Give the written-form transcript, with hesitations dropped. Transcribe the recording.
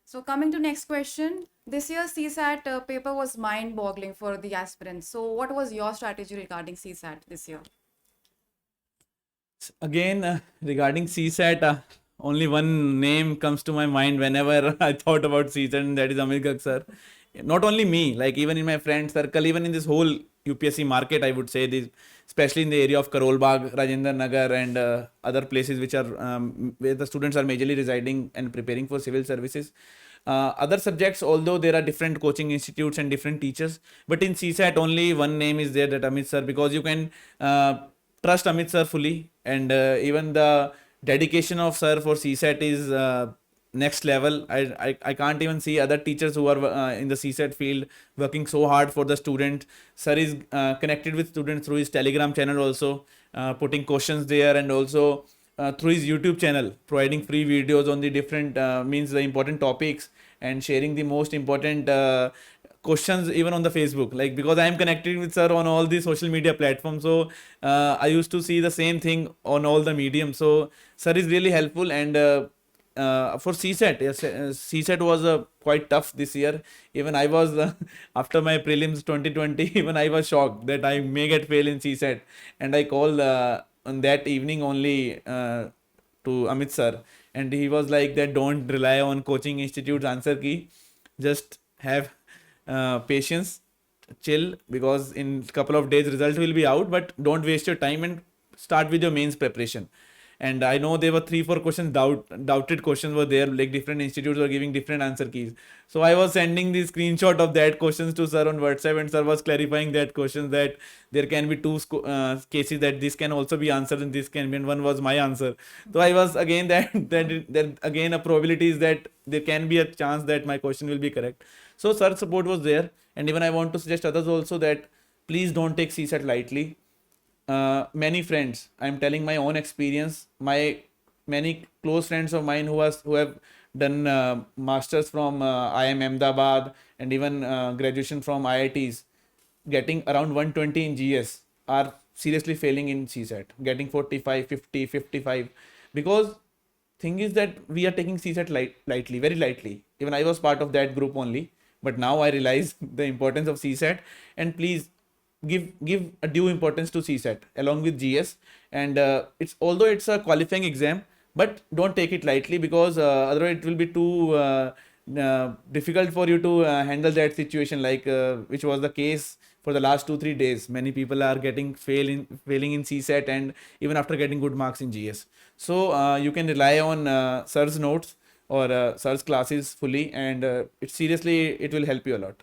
So coming to next question, this year's CSAT paper was mind-boggling for the aspirants. So what was your strategy regarding CSAT this year? Again, regarding CSAT, only one name comes to my mind whenever I thought about CSAT, and that is Amit Garg sir. Not only me, like even in my friend circle, even in this whole UPSC market, I would say this, especially in the area of Karol Bagh, Rajendra Nagar, and other places which are where the students are majorly residing and preparing for civil services. Other subjects, although there are different coaching institutes and different teachers, but in CSAT only one name is there, that Amit sir, because you can trust Amit sir fully, and even the dedication of sir for CSAT is next level. I can't even see other teachers who are in the CSAT field working so hard for the student. Sir is connected with students through his Telegram channel also, putting questions there, and also through his YouTube channel, providing free videos on the different means the important topics, and sharing the most important questions even on the Facebook. Like, because I am connected with sir on all the social media platforms, so I used to see the same thing on all the mediums. So sir is really helpful, and for CSAT, yes, CSAT was quite tough this year. Even I was after my prelims 2020, even I was shocked that I may get fail in CSAT, and I called on that evening only to Amit sir, and he was like that, don't rely on coaching institute's answer key, just have patience, chill, because in couple of days result will be out, but don't waste your time and start with your mains preparation. And I know there were 3-4 questions, doubted questions were there, like different institutes were giving different answer keys. So I was sending the screenshot of that questions to sir on WhatsApp, and sir was clarifying that questions, that there can be two cases, that this can also be answered and this can be, and one was my answer. So I was again that again a probability is that there can be a chance that my question will be correct. So sir support was there, and even I want to suggest others also that please don't take CSAT lightly. Many friends, I'm telling my own experience, my many close friends of mine who have done masters from IIM Ahmedabad, and even graduation from IITs, getting around 120 in GS, are seriously failing in CSAT, getting 45, 50, 55, because thing is that we are taking CSAT lightly, very lightly. Even I was part of that group only, but now I realize the importance of CSAT. And please give a due importance to CSAT along with GS. And it's, although it's a qualifying exam, but don't take it lightly, because otherwise it will be too difficult for you to handle that situation, like which was the case for the last 2-3 days. Many people are getting failing in CSAT, and even after getting good marks in GS. So you can rely on sir's notes or sir's classes fully, and it seriously, it will help you a lot.